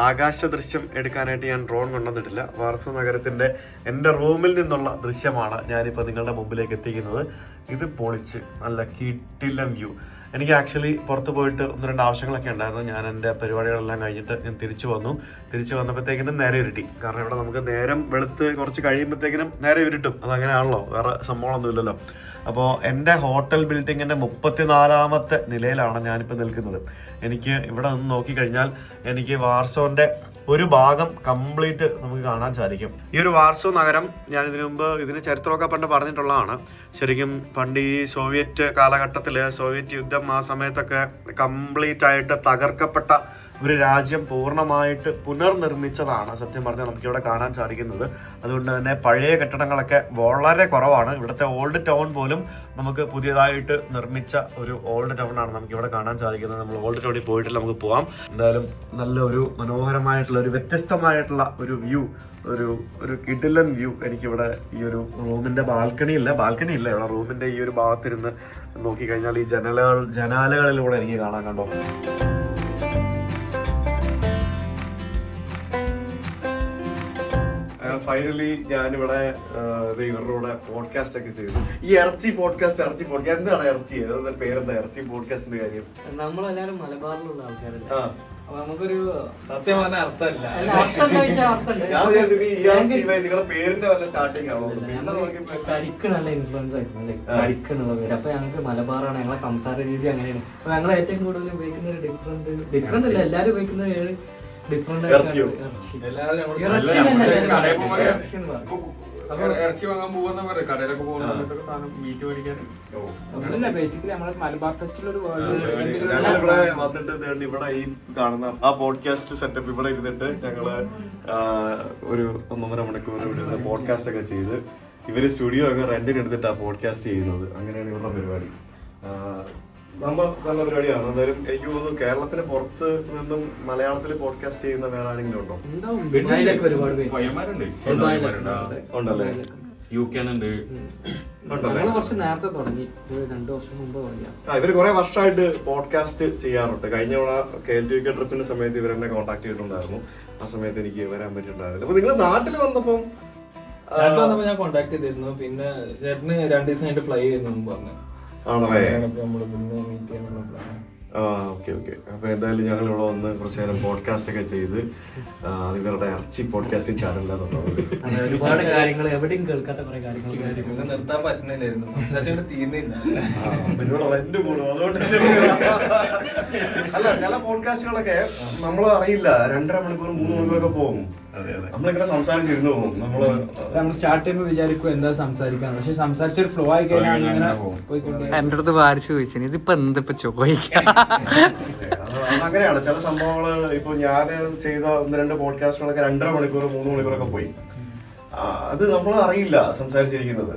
Speaker 1: ആകാശ ദൃശ്യം എടുക്കാനായിട്ട് ഞാൻ ഡ്രോൺ കൊണ്ടുവന്നിട്ടില്ല. വാർസോ നഗരത്തിൻ്റെ എൻ്റെ റൂമിൽ നിന്നുള്ള ദൃശ്യമാണ് ഞാനിപ്പോൾ നിങ്ങളുടെ മുമ്പിലേക്ക് എത്തിക്കുന്നത്. ഇത് പൊളിച്ച് നല്ല കിടിലൻ വ്യൂ. എനിക്ക് ആക്ച്വലി പുറത്ത് പോയിട്ട് 1-2 ആവശ്യങ്ങളൊക്കെ ഉണ്ടായിരുന്നു. ഞാൻ എൻ്റെ പരിപാടികളെല്ലാം കഴിഞ്ഞിട്ട് ഞാൻ തിരിച്ചു വന്നപ്പോഴത്തേക്കിനും നേരെ ഇരുട്ടി. കാരണം ഇവിടെ നമുക്ക് നേരം വെളുത്ത് കുറച്ച് കഴിയുമ്പോഴത്തേക്കിനും നേരെ ഇരുട്ടും. അതങ്ങനെയാണല്ലോ, വേറെ സംഭവമൊന്നുമില്ലല്ലോ. അപ്പോൾ എൻ്റെ ഹോട്ടൽ ബിൽഡിങ്ങിൻ്റെ 34ാമത്തെ നിലയിലാണ് ഞാനിപ്പോൾ നിൽക്കുന്നത്. എനിക്ക് ഇവിടെ നിന്ന് നോക്കിക്കഴിഞ്ഞാൽ എനിക്ക് വാർസോൻ്റെ ഒരു ഭാഗം കംപ്ലീറ്റ് നമുക്ക് കാണാൻ സാധിക്കും. ഈ ഒരു വാർസോ നഗരം ഞാൻ ഇതിനു മുമ്പ് ഇതിന് ചരിത്രമൊക്കെ പണ്ട് പറഞ്ഞിട്ടുള്ളതാണ്. ശരിക്കും പണ്ട് ഈ സോവിയറ്റ് കാലഘട്ടത്തിൽ, സോവിയറ്റ് യുദ്ധം ആ സമയത്തൊക്കെ കംപ്ലീറ്റ് ആയിട്ട് തകർക്കപ്പെട്ട ഒരു രാജ്യം പൂർണ്ണമായിട്ട് പുനർനിർമ്മിച്ചതാണ് സത്യം പറഞ്ഞാൽ നമുക്കിവിടെ കാണാൻ സാധിക്കുന്നത്. അതുകൊണ്ട് തന്നെ പഴയ കെട്ടിടങ്ങളൊക്കെ വളരെ കുറവാണ്. ഇവിടുത്തെ ഓൾഡ് ടൗൺ പോലും നമുക്ക് പുതിയതായിട്ട് നിർമ്മിച്ച ഒരു ഓൾഡ് ടൗൺ ആണ് നമുക്കിവിടെ കാണാൻ സാധിക്കുന്നത്. നമ്മൾ ഓൾഡ് ടൗണിൽ പോയിട്ട് നമുക്ക് പോകാം. എന്തായാലും നല്ല ഒരു മനോഹരമായിട്ടുള്ള ഒരു വ്യത്യസ്തമായിട്ടുള്ള ഒരു വ്യൂ, ഒരു കിടിലൻ വ്യൂ എനിക്കിവിടെ ഈ ഒരു റൂമിൻ്റെ ബാൽക്കണി ഇല്ല ഇവിടെ റൂമിൻ്റെ ഈ ഒരു ഭാഗത്തിരുന്ന് നോക്കിക്കഴിഞ്ഞാൽ ഈ ജനാലകളിലൂടെ എനിക്ക് കാണാൻ കണ്ടോ. ഫൈനലി ഞാനിവിടെ ഇവരുടെ കൂടെ പോഡ്കാസ്റ്റ് ഒക്കെ ചെയ്തു. ഈ ഇറച്ചി പോഡ്കാസ്റ്റ് എന്താണ് ഇറച്ചി? പേരെന്താ ഇറച്ചി പോഡ്കാസ്റ്റിന്റെ കാര്യം?
Speaker 3: നമ്മളെല്ലാരും മലബാറിലുള്ള ആൾക്കാരല്ലേ, നമുക്കൊരു
Speaker 2: സത്യം പറഞ്ഞ അർത്ഥമല്ല.
Speaker 1: ഞാൻ വിചാരിച്ചു നിങ്ങളുടെ പേരിന്റെ വല്ല സ്റ്റാർട്ടിങ് ആണോ?
Speaker 3: കരിക്ക് നല്ല ഇൻഫ്ലുവൻസ് ആയിരുന്നു അല്ലേ, കരിക്ക് എന്നുള്ള പേര്. അപ്പൊ ഞങ്ങൾക്ക് മലബാറാണ്, ഞങ്ങളെ സംസാര രീതി അങ്ങനെയാണ്. അപ്പൊ ഞങ്ങൾ ഏറ്റവും കൂടുതൽ ഉപയോഗിക്കുന്ന ഒരു ഡിഫറെന്റ് അല്ല, എല്ലാരും ഉപയോഗിക്കുന്ന ഡിഫറെന്റ്
Speaker 4: ഇറച്ചി വാങ്ങാൻ പോകുന്ന കടയിലൊക്കെ പോകുന്ന സാധനം മീറ്റ് മേടിക്കാൻ
Speaker 3: ബേസിക്കലി നമ്മളെ മലബാർ ടച്ചിലൊരു
Speaker 1: ഞങ്ങളിവിടെ വന്നിട്ട് ഇവിടെ ഈ കാണുന്ന ആ പോഡ്കാസ്റ്റ് സെറ്റപ്പ് ഇവിടെ ഇരുന്നിട്ട് ഞങ്ങള് ഒരു 1.5 മണിക്കൂർ ഇവിടെ പോഡ്കാസ്റ്റ് ഒക്കെ ചെയ്ത് ഇവര് സ്റ്റുഡിയോ ഒക്കെ റെന്റിന് എടുത്തിട്ടാ പോഡ്കാസ്റ്റ് ചെയ്യുന്നത്. അങ്ങനെയാണ് ഇവരുടെ പരിപാടി. നമ്മൾ നല്ല പരിപാടിയാണ്. എന്തായാലും എനിക്ക് തോന്നുന്നു കേരളത്തിന് പുറത്ത് നിന്നും മലയാളത്തിൽ പോഡ്കാസ്റ്റ് ചെയ്യുന്ന വേറെ ആരെങ്കിലും ഉണ്ടോ? ഉണ്ടല്ലേ?
Speaker 3: യുകെന്നുണ്ട്. കുറച്ച് നേരത്തെ തുടങ്ങി, 2 വർഷം മുമ്പ് തുടങ്ങിയ.
Speaker 1: ഇവര് കുറെ വർഷമായിട്ട് പോഡ്കാസ്റ്റ് ചെയ്യാറുണ്ട്. കഴിഞ്ഞ KLTK ട്രിപ്പിന്റെ സമയത്ത് ഇവരെന്നെ കോൺടാക്ട് ചെയ്തിട്ടുണ്ടായിരുന്നു. ആ സമയത്ത് എനിക്ക് വരാൻ പറ്റിയിട്ടുണ്ടായിരുന്നില്ല. അപ്പൊ നിങ്ങൾ നാട്ടിൽ വന്നപ്പോൾ
Speaker 2: ഞാൻ കോൺടാക്ട് ചെയ്തിരുന്നു. പിന്നെ ചേട്ടന് 2 ദിവസം കഴിഞ്ഞിട്ട് ഫ്ലൈ ചെയ്യുന്നു പറഞ്ഞു.
Speaker 1: ആണല്ലേ?
Speaker 2: നമ്മള് പിന്നെ മീറ്റ് ചെയ്യാനുള്ള പ്ലാൻ.
Speaker 1: ഓക്കെ. അപ്പൊ എന്തായാലും ഞങ്ങൾ ഇവിടെ വന്ന് കുറച്ചു നേരം പോഡ്കാസ്റ്റ് ഒക്കെ ചെയ്ത് ഇവരുടെ ഇറച്ചി പോഡ്കാസ്റ്റിംഗ് ചാനലിലാണ്
Speaker 3: ഒരുപാട് കാര്യങ്ങൾ എവിടെയും കേൾക്കാത്ത കുറെ കാര്യങ്ങൾ
Speaker 2: നിർത്താൻ പറ്റുന്നില്ലായിരുന്നു, സംസാരിച്ചിട്ട് തീർന്നില്ല.
Speaker 1: റെന്റ് കൂടും, അതുകൊണ്ട് അല്ല ചില പോഡ്കാസ്റ്റുകളൊക്കെ നമ്മൾ അറിയില്ല, 2.5 മണിക്കൂർ 3 മണിക്കൂറൊക്കെ പോകും. നമ്മളിങ്ങനെ സംസാരിച്ചിരുന്നു പോകും. നമ്മൾ
Speaker 3: സ്റ്റാർട്ട് ചെയ്യുമ്പോൾ വിചാരിക്കും എന്താ സംസാരിക്കാൻ, പക്ഷെ സംസാരിച്ചൊരു ഫ്ലോ ആയി കഴിഞ്ഞാൽ ഇങ്ങനെ പോയിക്കൊണ്ട്
Speaker 5: എന്റെ അടുത്ത് വാരിച്ച് ചോദിച്ചു ഇതിപ്പോ എന്തിപ്പോ ചോദിക്കാം.
Speaker 1: അങ്ങനെയാണ് ചില സംഭവങ്ങള്. ഇപ്പൊ ഞാൻ ചെയ്ത 1-2 പോഡ്കാസ്റ്റുകളൊക്കെ 2.5 മണിക്കൂർ 3 മണിക്കൂറൊക്കെ പോയി. അത് നമ്മൾ അറിയില്ല സംസാരിച്ചിരിക്കുന്നത്.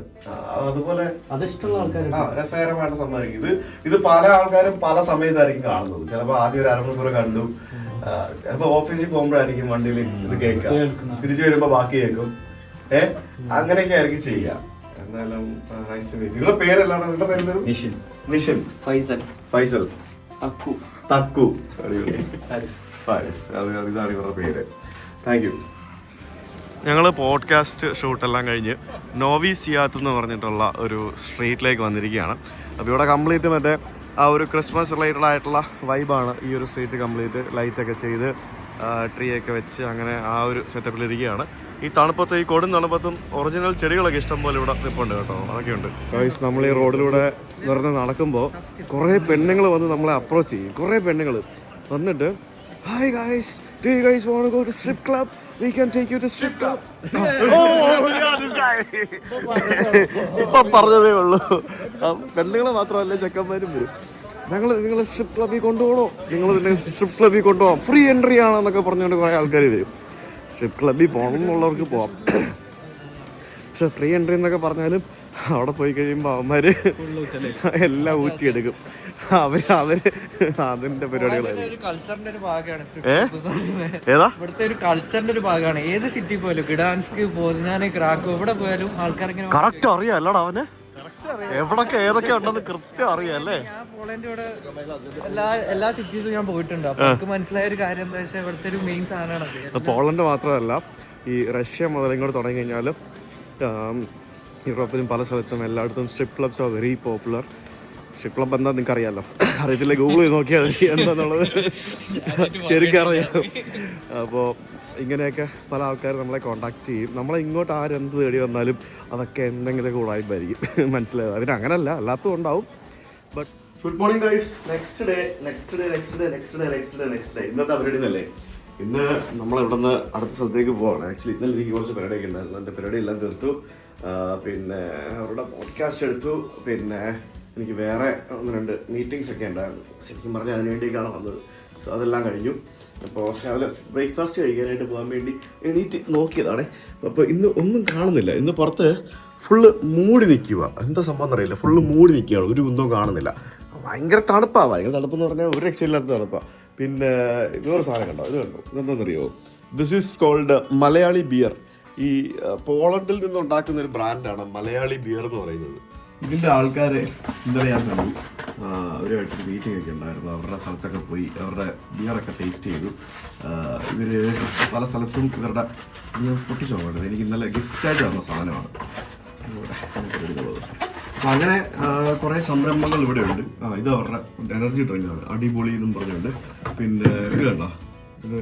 Speaker 1: അതുപോലെ
Speaker 3: അതിഷ്ടമുള്ള ആൾക്കാർ
Speaker 1: രസകരമായിട്ട് സംസാരിക്കും. ഇത് പല ആൾക്കാരും പല സമയത്തായിരിക്കും കാണുന്നത്. ചിലപ്പോ ആദ്യം 1 അരമണിക്കൂർ കണ്ടു, ചിലപ്പോ ഓഫീസിൽ പോകുമ്പോഴായിരിക്കും വണ്ടിയിൽ ഇത് കേൾക്കാം, തിരിച്ചു വരുമ്പോ ബാക്കി കേൾക്കും. അങ്ങനെയൊക്കെ ആയിരിക്കും ചെയ്യാം. എന്നാലും നിങ്ങളുടെ പേരെല്ലാം, നിങ്ങളുടെ പേര് നിഷിൻ, ഫൈസൽ, തക്കു, ഫാരിസ്. ഇതാണ് ഇവരുടെ പേര്. Thank you. ഞങ്ങൾ പോഡ്കാസ്റ്റ് ഷൂട്ടെല്ലാം കഴിഞ്ഞ് നോവി സിയാത്ത് എന്ന് പറഞ്ഞിട്ടുള്ള ഒരു സ്ട്രീറ്റിലേക്ക് വന്നിരിക്കുകയാണ്. അപ്പോൾ ഇവിടെ കംപ്ലീറ്റ് മറ്റേ ആ ഒരു ക്രിസ്മസ് റിലേറ്റഡ് ആയിട്ടുള്ള വൈബാണ്. ഈ ഒരു സ്ട്രീറ്റ് കംപ്ലീറ്റ് ലൈറ്റൊക്കെ ചെയ്ത് ട്രീ ഒക്കെ വെച്ച് അങ്ങനെ ആ ഒരു സെറ്റപ്പിലിരിക്കുകയാണ്. ഈ തണുപ്പത്ത്, ഈ കൊടും തണുപ്പത്തും ഒറിജിനൽ ചെടികളൊക്കെ ഇഷ്ടം പോലെ ഇവിടെ നിൽപ്പുണ്ട് കേട്ടോ. അതൊക്കെ ഉണ്ട്. നമ്മൾ ഈ റോഡിലൂടെ വെറുതെ നടക്കുമ്പോൾ കുറേ പെണ്ണുങ്ങൾ വന്ന് നമ്മളെ അപ്രോച്ച് ചെയ്യും. കുറേ പെണ്ണുങ്ങൾ വന്നിട്ട് hi guys, do you guys want to go to strip club? We can take you to strip club. ഇപ്പൊ പറഞ്ഞതേ ഉള്ളൂ. പെണ്ണുങ്ങൾ മാത്രമല്ല ചെക്കന്മാരും വരും. നിങ്ങൾ സ്ട്രിപ്പ് ക്ലബ്ബിൽ കൊണ്ടുപോകണോ, നിങ്ങൾ സ്ട്രിപ്പ് ക്ലബ്ബിൽ കൊണ്ടുപോകാം, ഫ്രീ എൻട്രി ആണെന്നൊക്കെ പറഞ്ഞുകൊണ്ട് കുറേ ആൾക്കാർ വരും. സ്ട്രിപ്പ് ക്ലബ്ബിൽ പോകണം എന്നുള്ളവർക്ക് പോവാം. പക്ഷെ ഫ്രീ എൻട്രി എന്നൊക്കെ പറഞ്ഞാലും അവിടെ പോയി കഴിയുമ്പോൾ അവന്മാര് എല്ലാം ഊറ്റിയെടുക്കും. അവര് അതിന്റെ പരിപാടികളായിരിക്കും. ഏതാ
Speaker 5: ഇവിടുത്തെ ഒരു കൾച്ചറിന്റെ ഒരു ഭാഗമാണ്. ഏത് സിറ്റി പോയാലും, ഗഡാൻസ്ക്, പോസ്നാന്, ക്രാക്കോ, എവിടെ പോയാലും ആൾക്കാർ
Speaker 1: കറക്റ്റ് അറിയാം അല്ലടാ അവന് എവിടൊക്കെ ഏതൊക്കെ ഉണ്ടെന്ന് കൃത്യം അറിയാം അല്ലേ.
Speaker 5: ഞാൻ പോളണ്ടിവിടെ എല്ലാ സിറ്റീസും ഞാൻ പോയിട്ടുണ്ട്. അപ്പൊ എനിക്ക് മനസ്സിലായ ഒരു കാര്യം എന്താ വെച്ചാൽ ഇവിടുത്തെ ഒരു മെയിൻ സാധനമാണ്.
Speaker 1: പോളണ്ട് മാത്രമല്ല, ഈ റഷ്യ മുതൽ ഇങ്ങോട്ട് തുടങ്ങി കഴിഞ്ഞാൽ യൂറോപ്പിലും പല സ്ഥലത്തും എല്ലായിടത്തും strip clubs are very popular. Strip club എന്താ നിങ്ങൾക്ക് അറിയാമല്ലോ, അറിയത്തില്ല ഗൂഗിൾ ചെയ്ത് നോക്കിയാൽ മതി എന്താന്നുള്ളത് ശരിക്കും അറിയാം. അപ്പോൾ ഇങ്ങനെയൊക്കെ പല ആൾക്കാരും നമ്മളെ കോൺടാക്ട് ചെയ്യും. നമ്മളെ ഇങ്ങോട്ട് ആരെന്ത് തേടി വന്നാലും അതൊക്കെ എന്തെങ്കിലും ഉടായ്പായിരിക്കും. മനസ്സിലായത് അവര് അങ്ങനല്ല, അല്ലാത്തതും ഉണ്ടാവും. But good morning guys. Next day ഇന്നത്തെ പരിപാടി എന്നല്ലേ. ഇന്ന് നമ്മളിവിടെ നിന്ന് അടുത്ത സ്ഥലത്തേക്ക് പോവാണ്. ആക്ച്വലി ഇന്നലെ എനിക്ക് കുറച്ച് പരിപാടിയൊക്കെ ഉണ്ടായിരുന്നു. എൻ്റെ പരിപാടി എല്ലാം തീർത്തു. പിന്നെ അവരുടെ പോഡ്കാസ്റ്റ് എടുത്തു. പിന്നെ എനിക്ക് വേറെ 1-2 മീറ്റിങ്സ് ഒക്കെ ഉണ്ടായിരുന്നു. ശരിക്കും പറഞ്ഞാൽ അതിന് വേണ്ടിയിട്ടാണ് വന്നത്. സോ അതെല്ലാം കഴിഞ്ഞു. അപ്പോൾ രാവിലെ ബ്രേക്ക്ഫാസ്റ്റ് കഴിക്കാനായിട്ട് പോകാൻ വേണ്ടി എണീറ്റ് നോക്കിയതാണ്. അപ്പോൾ ഇന്ന് ഒന്നും കാണുന്നില്ല. ഇന്ന് പുറത്ത് ഫുള്ള് മൂടി നിൽക്കുക. എന്താ സംഭവം എന്നറിയില്ല, ഫുള്ള് മൂടി നിൽക്കുകയാണ്. ഒരു കുന്തവും കാണുന്നില്ല. ഭയങ്കര തണുപ്പാണ്. ഭയങ്കര തണുപ്പെന്ന് പറഞ്ഞാൽ ഒരു രക്ഷയില്ലാത്ത തണുപ്പാണ്. പിന്നെ വേറെ സാധനം കണ്ടോ, ഇത് കണ്ടോ, ഇതെന്താണെന്നറിയോ? This is called Malayali beer. ഈ പോളണ്ടിൽ നിന്നുണ്ടാക്കുന്ന ഒരു ബ്രാൻഡാണ് മലയാളി ബിയർ എന്ന് പറയുന്നത്. ഇതിൻ്റെ ആൾക്കാരെ ഇന്നലെ ഞാൻ കണ്ടു. അവരുമായിട്ട് മീറ്റിംഗ് ഒക്കെ ഉണ്ടായിരുന്നു. അവരുടെ സ്ഥലത്തൊക്കെ പോയി അവരുടെ ബിയറൊക്കെ ടേസ്റ്റ് ചെയ്തു. ഇവർ പല സ്ഥലത്തും ഇവരുടെ പൊട്ടിച്ചോ വേണ്ടത് എനിക്ക് ഇന്നലെ ഗിഫ്റ്റായിട്ട് തന്ന സാധനമാണ്. അപ്പം അങ്ങനെ കുറേ സംരംഭങ്ങൾ ഇവിടെ ഉണ്ട്. ഇത് അവരുടെ എനർജി ഡ്രിങ്കാണ്, അടിപൊളി എന്നും പറഞ്ഞുകൊണ്ട്. പിന്നെ ഇത് കണ്ടോ, ഇത്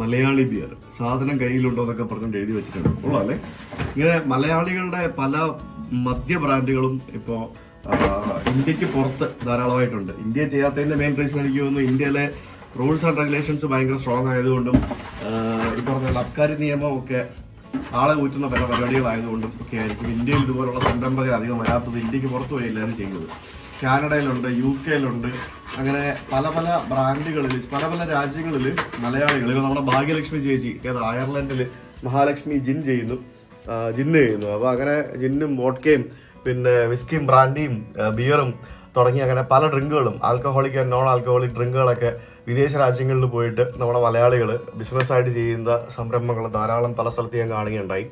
Speaker 1: മലയാളി ബിയർ. സാധനം കയ്യിലുണ്ടോ എന്നൊക്കെ പറഞ്ഞുകൊണ്ട് എഴുതി വെച്ചിട്ടുണ്ട്. ഉള്ളൂ അല്ലേ. ഇങ്ങനെ മലയാളികളുടെ പല മദ്യ ബ്രാൻഡുകളും ഇപ്പോൾ ഇന്ത്യക്ക് പുറത്ത് ധാരാളമായിട്ടുണ്ട്. ഇന്ത്യ ചെയ്യാത്തതിൻ്റെ മെയിൻ റീസൺ എനിക്ക് തോന്നുന്നു ഇന്ത്യയിലെ റൂൾസ് ആൻഡ് റെഗുലേഷൻസ് ഭയങ്കര സ്ട്രോങ് ആയതുകൊണ്ടും ഈ പറഞ്ഞ അബ്കാരി നിയമമൊക്കെ ആളെ ഊറ്റുന്ന പല പരിപാടികളായതുകൊണ്ടും ഒക്കെ ആയിരിക്കും ഇന്ത്യയിൽ ഇതുപോലുള്ള സംരംഭകർ അധികം വരാത്തത്. ഇന്ത്യക്ക് പുറത്തു പോയി എല്ലാവരും ചെയ്യുന്നത്. കാനഡയിലുണ്ട്, UK അങ്ങനെ പല പല ബ്രാൻഡുകളിൽ പല പല രാജ്യങ്ങളിൽ മലയാളികൾ, ഇപ്പോൾ നമ്മുടെ ഭാഗ്യലക്ഷ്മി ചേച്ചി അയർലൻഡിൽ മഹാലക്ഷ്മി ജിന്ന് ചെയ്യുന്നു. അപ്പോൾ അങ്ങനെ ജിന്നും വോഡ്കയും പിന്നെ വിസ്കിയും ബ്രാൻഡിയും ബിയറും തുടങ്ങി അങ്ങനെ പല ഡ്രിങ്കുകളും ആൽക്കഹോളിക് ആൻഡ് നോൺ ആൽക്കഹോളിക് ഡ്രിങ്കുകളൊക്കെ വിദേശ രാജ്യങ്ങളിൽ പോയിട്ട് നമ്മുടെ മലയാളികൾ ബിസിനസ്സായിട്ട് ചെയ്യുന്ന സംരംഭങ്ങൾ ധാരാളം പല സ്ഥലത്ത് ഞാൻ കാണുകയുണ്ടായി.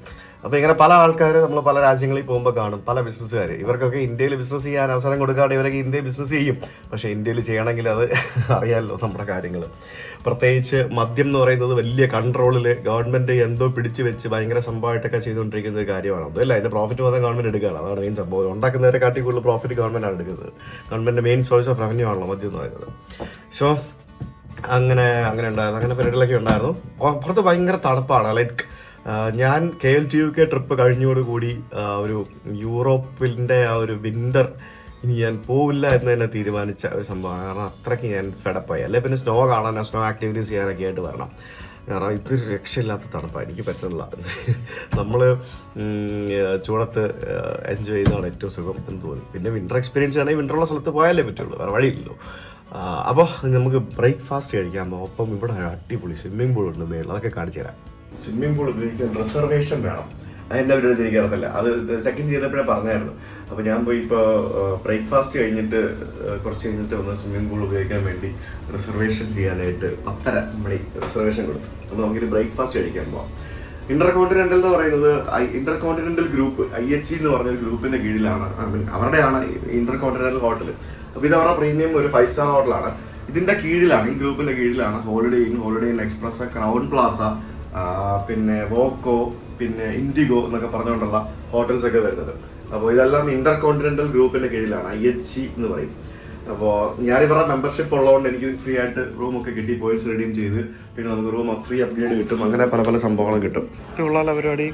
Speaker 1: അപ്പോൾ ഇങ്ങനെ പല ആൾക്കാർ നമ്മൾ പല രാജ്യങ്ങളിൽ പോകുമ്പോൾ കാണും, പല ബിസിനസ്സുകാർ. ഇവർക്കൊക്കെ ഇന്ത്യയിൽ ബിസിനസ് ചെയ്യാൻ അവസരം കൊടുക്കാതെ ഇവരൊക്കെ ഇന്ത്യയിൽ ബിസിനസ് ചെയ്യും. പക്ഷേ ഇന്ത്യയിൽ ചെയ്യണമെങ്കിൽ അത് അറിയാമല്ലോ നമ്മുടെ കാര്യങ്ങൾ. പ്രത്യേകിച്ച് മദ്യം എന്ന് പറയുന്നത് വലിയ കൺട്രോളിൽ ഗവൺമെൻറ് എന്തോ പിടിച്ച് വെച്ച് ഭയങ്കര സംഭവമായിട്ടൊക്കെ ചെയ്തുകൊണ്ടിരിക്കുന്ന ഒരു കാര്യമാണ്. അതല്ല, അതിൻ്റെ പ്രോഫിറ്റ് മൊത്തം ഗവൺമെൻറ് എടുക്കുകയാണ്. അതാണ് മെയിൻ സംഭവം. ഉണ്ടാക്കുന്നവരെ കാട്ടി കൂടുതൽ പ്രോഫിറ്റ് ഗവൺമെൻറ്റാണ് എടുക്കുന്നത്. Government main source of revenue ആണല്ലോ മദ്യം എന്ന് പറയുന്നത്. സോ അങ്ങനെ ഉണ്ടായിരുന്നു, അങ്ങനെ പരിപാടികളൊക്കെ ഉണ്ടായിരുന്നു. പുറത്ത് ഭയങ്കര തണുപ്പാണ്. ലൈക്ക് ഞാൻ KLTUK ട്രിപ്പ് കഴിഞ്ഞോടുകൂടി ഒരു യൂറോപ്പിൻ്റെ ആ ഒരു വിൻ്റർ ഇനി ഞാൻ പോവില്ല എന്ന് തന്നെ തീരുമാനിച്ച ഒരു സംഭവമാണ്. കാരണം അത്രയ്ക്ക് ഞാൻ ഫെഡപ്പായി. അല്ലെ പിന്നെ സ്നോ കാണാൻ, സ്നോ ആക്ടിവിറ്റീസ് ചെയ്യാനൊക്കെ ആയിട്ട് വരണം. കാരണം ഇതൊരു രക്ഷയില്ലാത്ത തണുപ്പാണ്, എനിക്ക് പറ്റുന്നില്ല. നമ്മൾ ചൂടത്ത് എൻജോയ് ചെയ്യുന്നതാണ് ഏറ്റവും സുഖം എന്ന് തോന്നി. പിന്നെ വിൻ്റർ എക്സ്പീരിയൻസ് ആണെങ്കിൽ വിൻ്ററുള്ള സ്ഥലത്ത് പോയാലേ പറ്റുള്ളൂ, വേറെ വഴിയില്ലല്ലോ. അപ്പോൾ നമുക്ക് ബ്രേക്ക്ഫാസ്റ്റ് കഴിക്കാൻ പോകും. അപ്പം ഇവിടെ ഒരു അടിപൊളി സ്വിമ്മിംഗ് പൂൾ ഉണ്ട് മേളിൽ, അതൊക്കെ കാണിച്ചു തരാം. സ്വിമ്മിംഗ് പൂൾ ഉപയോഗിക്കാൻ റിസർവേഷൻ വേണം. അതിൻ്റെ അവരോട് എനിക്ക് അറിയത്തില്ല, അത് ചെക്ക് ചെയ്തപ്പോഴേ പറഞ്ഞായിരുന്നു. അപ്പോൾ ഞാൻ പോയി ഇപ്പോൾ ബ്രേക്ക്ഫാസ്റ്റ് കഴിഞ്ഞിട്ട് കുറച്ച് കഴിഞ്ഞിട്ട് വന്ന് സ്വിമ്മിംഗ് പൂൾ ഉപയോഗിക്കാൻ വേണ്ടി റിസർവേഷൻ ചെയ്യാനായിട്ട് 10:30 മണി റിസർവേഷൻ കൊടുത്തു. അപ്പോൾ നമുക്കിത് ബ്രേക്ക്ഫാസ്റ്റ് കഴിക്കാൻ പോകാം. ഇന്റർകോണ്ടിനെന്റൽ എന്ന് പറയുന്നത് ഇന്റർകോണ്ടിനെന്റൽ ഗ്രൂപ്പ് IHE എന്ന് പറഞ്ഞൊരു ഗ്രൂപ്പിന്റെ കീഴിലാണ്. അവരുടെയാണ് ഇന്റർകോണ്ടിനെന്റൽ ഹോട്ടൽ. അപ്പോൾ ഇത് അവരുടെ പ്രീമിയം ഒരു 5 സ്റ്റാർ ഹോട്ടലാണ്. ഇതിന്റെ കീഴിലാണ്, ഈ ഗ്രൂപ്പിന്റെ കീഴിലാണ് Holiday Inn express, crown Plaza, പിന്നെ വോക്കോ, പിന്നെ ഇൻഡിഗോ എന്നൊക്കെ പറഞ്ഞുകൊണ്ടുള്ള ഹോട്ടൽസ് ഒക്കെ വരുന്നത്. അപ്പോൾ ഇതെല്ലാം ഇന്റർകോണ്ടിനെന്റൽ ഗ്രൂപ്പിന്റെ കീഴിലാണ്, IHE എന്ന് പറയും. അപ്പോൾ ഞാൻ ഇവരുടെ മെമ്പർഷിപ്പ് ഉള്ളതുകൊണ്ട് എനിക്ക് ഫ്രീ ആയിട്ട് റൂമൊക്കെ കിട്ടി, പോയിന്റ്സ് റെഡീം ചെയ്ത് പിന്നെ നമുക്ക് റൂം ഫ്രീ അപ്ഗ്രേഡ് കിട്ടും. അങ്ങനെ പല പല സംഭവങ്ങളും കിട്ടും. ഉള്ള പരിപാടി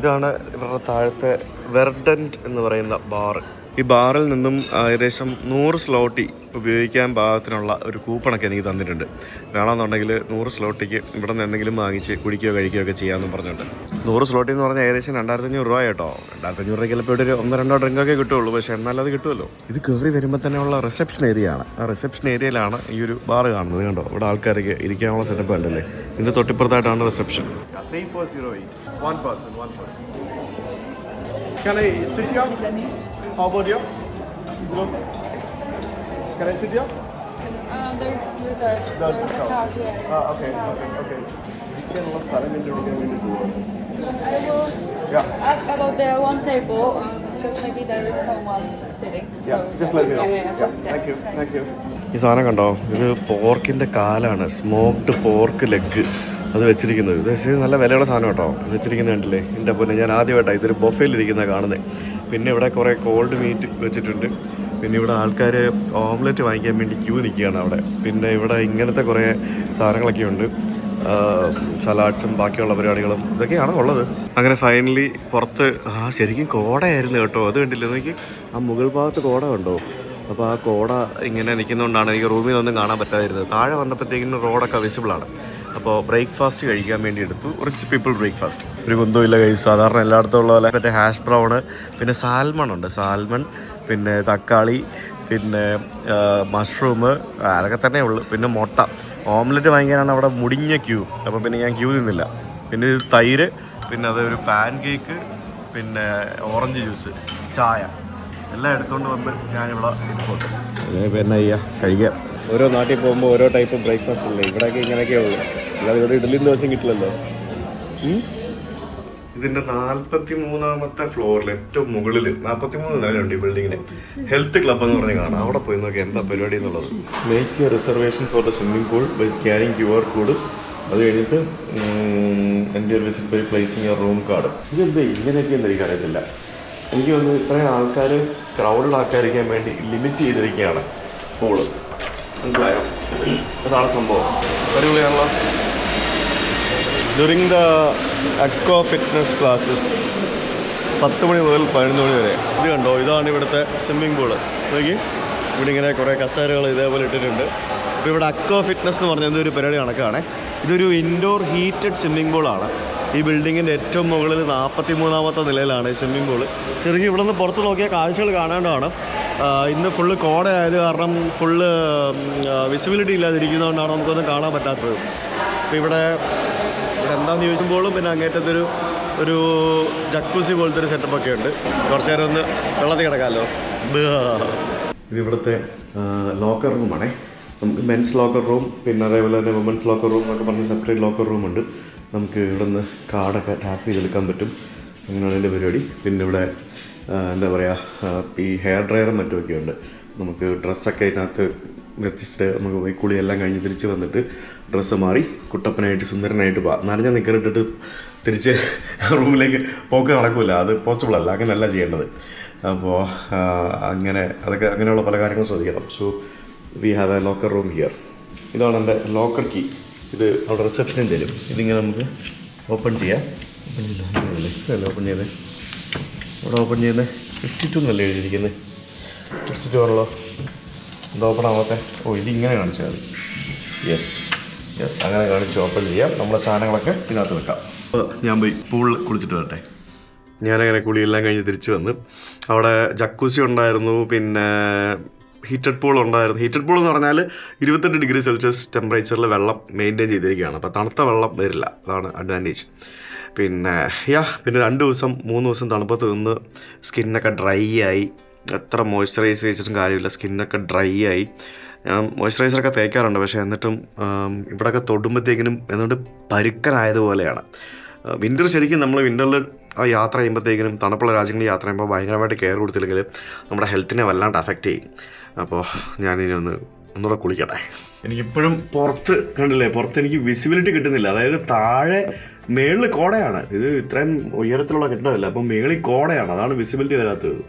Speaker 1: ഇതാണ്. ഇവരുടെ താഴത്തെ വെർഡൻറ്റ് എന്ന് പറയുന്ന ബാർ. ഈ ബാറിൽ നിന്നും ഏകദേശം 100 സ്ലോട്ടി ഉപയോഗിക്കാൻ പാകത്തിനുള്ള ഒരു കൂപ്പണൊക്കെ എനിക്ക് തന്നിട്ടുണ്ട്. വേണമെന്നുണ്ടെങ്കിൽ 100 സ്ലോട്ടിക്ക് ഇവിടെ നിന്ന് എന്തെങ്കിലും വാങ്ങിച്ച് കുടിക്കുകയോ കഴിക്കുകയോ ഒക്കെ ചെയ്യാമെന്ന് പറഞ്ഞിട്ടുണ്ട്. 100 സ്ലോട്ടി എന്ന് പറഞ്ഞാൽ ഏകദേശം 2500 രൂപ കേട്ടോ. 2500 രൂപയ്ക്ക് ചിലപ്പോൾ ഒരു 1-2 ഡ്രിങ്കൊക്കെ കിട്ടുള്ളൂ, പക്ഷേ എന്നാലും അത് കിട്ടുമല്ലോ. ഇത് കയറി വരുമ്പോൾ തന്നെയുള്ള റിസപ്ഷൻ ഏരിയ ആണ്. ആ റിസപ്ഷൻ ഏരിയയിലാണ് ഈ ഒരു ബാർ കാണുന്നത്. കണ്ടോ, ഇവിടെ ആൾക്കാർക്ക് ഇരിക്കാനുള്ള സെറ്റപ്പ് അല്ലല്ലേ. ഇതിൻ്റെ തൊട്ടിപ്പുറത്തായിട്ടാണ് reception. 3408 1 person. Can I sit here? How about you? Is it okay? Can I sit here?
Speaker 6: There's reserved.
Speaker 1: Okay. ഇരിക്കാനുള്ള സ്ഥലം കണ്ടുപിടിക്കാൻ വേണ്ടി പോവാം.
Speaker 6: I will ask about the one table because maybe there is someone sitting.
Speaker 1: Just let me know.
Speaker 6: Just
Speaker 1: Thank you. ഈ സാധനം കണ്ടോ, ഇത് പോർക്കിൻ്റെ കാലാണ്, സ്മോക്ഡ് പോർക്ക് ലെഗ് അത് വെച്ചിരിക്കുന്നത്. ഇത് പക്ഷേ നല്ല വിലയുള്ള സാധനം കേട്ടോ. വെച്ചിരിക്കുന്നത് കണ്ടില്ലേ, എൻ്റെ പോലെ ഞാൻ ആദ്യമായിട്ടാണ് ഇതൊരു ബൊഫയിലിരിക്കുന്ന കാണുന്നത്. പിന്നെ ഇവിടെ കുറേ കോൾഡ് മീറ്റ് വെച്ചിട്ടുണ്ട്. പിന്നെ ഇവിടെ ആൾക്കാർ ഓംലെറ്റ് വാങ്ങിക്കാൻ വേണ്ടി ക്യൂ നിൽക്കുകയാണ് അവിടെ. പിന്നെ ഇവിടെ ഇങ്ങനത്തെ കുറേ സാധനങ്ങളൊക്കെ ഉണ്ട്, സലാഡ്സും ബാക്കിയുള്ള പരിപാടികളും ഇതൊക്കെയാണ് ഉള്ളത്. അങ്ങനെ ഫൈനലി പുറത്ത് ശരിക്കും കോടയായിരുന്നു കേട്ടോ. അത് കണ്ടില്ല, എനിക്ക് ആ മുകൾ ഭാഗത്ത് കോട കണ്ടോ. അപ്പോൾ ആ കോട ഇങ്ങനെ നിൽക്കുന്നതുകൊണ്ടാണ് എനിക്ക് റൂമിൽ നിന്നൊന്നും കാണാൻ പറ്റാതിരുന്നത്. താഴെ വന്നപ്പോഴത്തേക്കിനും റോഡൊക്കെ വിസിബിളാണ്. അപ്പോൾ ബ്രേക്ക്ഫാസ്റ്റ് കഴിക്കാൻ വേണ്ടി എടുത്തു. Rich people breakfast. ഒരു കുന്തമില്ല കൈ, സാധാരണ എല്ലായിടത്തും ഉള്ള പോലെ മറ്റേ ഹാഷ് ബ്രൗണ്, പിന്നെ സാൽമൺ ഉണ്ട്, സാൽമൺ, പിന്നെ തക്കാളി, പിന്നെ മഷ്റൂം, അതൊക്കെ തന്നെ ഉള്ളു. പിന്നെ മുട്ട. ഓംലെറ്റ് വാങ്ങിക്കാനാണ് അവിടെ മുടിഞ്ഞ ക്യൂ. അപ്പോൾ പിന്നെ ഞാൻ ക്യൂ നിന്നില്ല. പിന്നെ ഇത് തൈര്, പിന്നെ അതൊരു പാൻ കേക്ക്, പിന്നെ ഓറഞ്ച് ജ്യൂസ്, ചായ എല്ലാം എടുത്തുകൊണ്ട് വന്ന് ഞാനിവിടെ ഇരിപ്പുണ്ട്. പിന്നെ കഴിക്കാം. ഓരോ നാട്ടിൽ പോകുമ്പോൾ ഓരോ ടൈപ്പ് ബ്രേക്ക്ഫാസ്റ്റ് അല്ലേ, ഇവിടെയൊക്കെ ഇങ്ങനെയൊക്കെ ഉള്ളു. അല്ലാതെ ഇവിടെ ഇഡ്ഡലിയും ദോശയും കിട്ടില്ലല്ലോ. ഇതിൻ്റെ 43ാമത്തെ ഫ്ലോറിൽ ഏറ്റവും മുകളിൽ 43 നിലയുണ്ട് ഈ ബിൽഡിങ്ങിന്. ഹെൽത്ത് ക്ലബ് എന്ന് പറഞ്ഞ് കാണാം. അവിടെ പോയി നോക്കി എന്താ പരിപാടി എന്നുള്ളത്. Make a reservation for the swimming pool by scanning QR code. അത് കഴിഞ്ഞിട്ട് എൻ്റെ visit by placing a room card. ഇതെന്താ ഇങ്ങനെയൊക്കെ എന്ന് എനിക്കറിയത്തില്ല. എനിക്ക് തോന്നുന്നു ഇത്രയും ആൾക്കാർ ക്രൗഡിലാക്കാതിരിക്കാൻ വേണ്ടി ലിമിറ്റ് ചെയ്തിരിക്കുകയാണ് പൂള്. മനസ്സിലായോ? അതാണ് സംഭവം. അടിപൊളിയാണല്ലോ. During the aqua fitness classes 10 മണി മുതൽ 11 മണി വരെ. ഇത് കണ്ടോ, ഇതാണ് ഇവിടുത്തെ സ്വിമ്മിംഗ് പൂള്. നോക്കി, ഇവിടെ ഇങ്ങനെ കുറേ കസേരകൾ ഇതേപോലെ ഇട്ടിട്ടുണ്ട്. അപ്പോൾ ഇവിടെ അക്വാ ഫിറ്റ്നസ് എന്ന് പറഞ്ഞാൽ ഇതൊരു പരിപാടി കണക്കാണ്. ഇതൊരു ഇൻഡോർ ഹീറ്റഡ് സ്വിമ്മിംഗ് പൂളാണ്. ഈ ബിൽഡിങ്ങിൻ്റെ ഏറ്റവും മുകളിൽ 43ാമത്തെ നിലയിലാണ് സ്വിമ്മിംഗ് പൂള്. ശരിക്കും ഇവിടെ നിന്ന് പുറത്ത് നോക്കിയാൽ കാഴ്ചകൾ കാണേണ്ടതാണ്. ഇന്ന് ഫുള്ള് കോടയായത് കാരണം ഫുള്ള് വിസിബിലിറ്റി ഇല്ലാതിരിക്കുന്നതുകൊണ്ടാണ് നമുക്കൊന്നും കാണാൻ പറ്റാത്തത്. അപ്പോൾ ഇവിടെ എന്താണെന്ന് ചോദിക്കുമ്പോഴും പിന്നെ അങ്ങേറ്റത്തൊരു ജക്കൂസി പോലത്തെ ഒരു സെറ്റപ്പൊക്കെ ഉണ്ട്. കുറച്ച് നേരം ഒന്ന് വെള്ളത്തിൽ കിടക്കാമല്ലോ. ഇത് ഇവിടുത്തെ ലോക്കർ റൂമാണേ. നമുക്ക് മെൻസ് ലോക്കർ റൂം, പിന്നെ അതേപോലെ തന്നെ വുമൻസ് ലോക്കർ റൂം എന്നൊക്കെ പറഞ്ഞ് സെപ്പറേറ്റ് ലോക്കർ റൂമുണ്ട്. നമുക്ക് ഇവിടെ നിന്ന് കാർഡൊക്കെ ടാപ്പ് ചെയ്തെടുക്കാൻ പറ്റും. അങ്ങനെയാണ് എൻ്റെ പരിപാടി. പിന്നെ ഇവിടെ എന്താ പറയുക, ഈ ഹെയർ ഡ്രയറും മറ്റുമൊക്കെ ഉണ്ട്. നമുക്ക് ഡ്രസ്സൊക്കെ അതിനകത്ത് വെച്ചിട്ട് നമുക്ക് പോയി കുളിയെല്ലാം കഴിഞ്ഞ് തിരിച്ച് വന്നിട്ട് ഡ്രസ്സ് മാറി കുട്ടപ്പനായിട്ട് സുന്ദരനായിട്ട് പോകാം. നനഞ്ഞ നിക്കറിട്ടിട്ട് തിരിച്ച് റൂമിലേക്ക് പോക്ക് നടക്കില്ല, അത് പോസിബിൾ അല്ല, അങ്ങനെയല്ല ചെയ്യേണ്ടത്. അപ്പോൾ അങ്ങനെയുള്ള പല കാര്യങ്ങളും ശ്രദ്ധിക്കണം. So we have A locker room here. ഇതാണ് എൻ്റെ ലോക്കർ കീ. ഇത് അവിടെ റിസപ്ഷനിൽ തരും. ഇതിങ്ങനെ നമുക്ക് ഓപ്പൺ ചെയ്യാം. ഓപ്പൺ ചെയ്തേ ഇവിടെ ഓപ്പൺ ചെയ്യുന്നത് 52 എന്നല്ലേ എഴുതിയിരിക്കുന്നത്. 52 ആണല്ലോ. ഇത് ഓപ്പൺ ആവാത്തെ. ഇതിങ്ങനെ കാണിച്ചാൽ മതി. യെസ് അങ്ങനെ കാണിച്ച് ഓപ്പൺ ചെയ്യാം. നമ്മുടെ സാധനങ്ങളൊക്കെ ഇതിനകത്ത് വെക്കാം. ഞാൻ പോയി പൂളിൽ കുളിച്ചിട്ട് വരട്ടെ. ഞാനങ്ങനെ കുളിയെല്ലാം കഴിഞ്ഞ് തിരിച്ച് വന്ന് അവിടെ ജക്കൂസി ഉണ്ടായിരുന്നു, പിന്നെ ഹീറ്റഡ് പൂൾ ഉണ്ടായിരുന്നു. ഹീറ്റഡ് പൂൾ എന്ന് പറഞ്ഞാൽ 28 ഡിഗ്രി സെൽഷ്യസ് ടെമ്പറേച്ചറിൽ വെള്ളം മെയിൻറ്റെയിൻ ചെയ്തിരിക്കുകയാണ്. അപ്പോൾ തണുത്ത വെള്ളം വരില്ല, അതാണ് അഡ്വാൻറ്റേജ്. പിന്നെ 2 ദിവസം 3 ദിവസം തണുപ്പത്ത് നിന്ന് സ്കിന്നൊക്കെ ഡ്രൈ ആയി. എത്ര മോയ്സ്ചറൈസ് ചെയ്തിട്ടും കാര്യമില്ല, സ്കിന്നൊക്കെ ഡ്രൈ ആയി. ഞാൻ മോയ്സ്ചറൈസറൊക്കെ തേക്കാറുണ്ട്, പക്ഷേ എന്നിട്ടും ഇവിടെയൊക്കെ തൊടുമ്പോഴത്തേക്കിനും എന്നിട്ട് പരുക്കനായതുപോലെയാണ്. വിൻ്റർ ശരിക്കും നമ്മൾ വിൻ്ററിൽ യാത്ര ചെയ്യുമ്പോഴത്തേക്കിനും തണുപ്പുള്ള രാജ്യങ്ങളിൽ യാത്ര ചെയ്യുമ്പോൾ ഭയങ്കരമായിട്ട് കെയർ കൊടുത്തില്ലെങ്കിൽ നമ്മുടെ ഹെൽത്തിനെ വല്ലാണ്ട് അഫക്റ്റ് ചെയ്യും. അപ്പോൾ ഞാനിനി ഒന്നുകൂടെ കുളിക്കട്ടെ. എനിക്കിപ്പോഴും പുറത്ത് കണ്ടില്ലേ, പുറത്ത് എനിക്ക് വിസിബിലിറ്റി കിട്ടുന്നില്ല. അതായത് താഴെ മേളിൽ കോടയാണ്. ഇത് ഇത്രയും ഉയരത്തിലുള്ള കെട്ടിടമല്ല, അപ്പം മേളിൽ കോടയാണ്, അതാണ് വിസിബിലിറ്റി തരാത്തത്.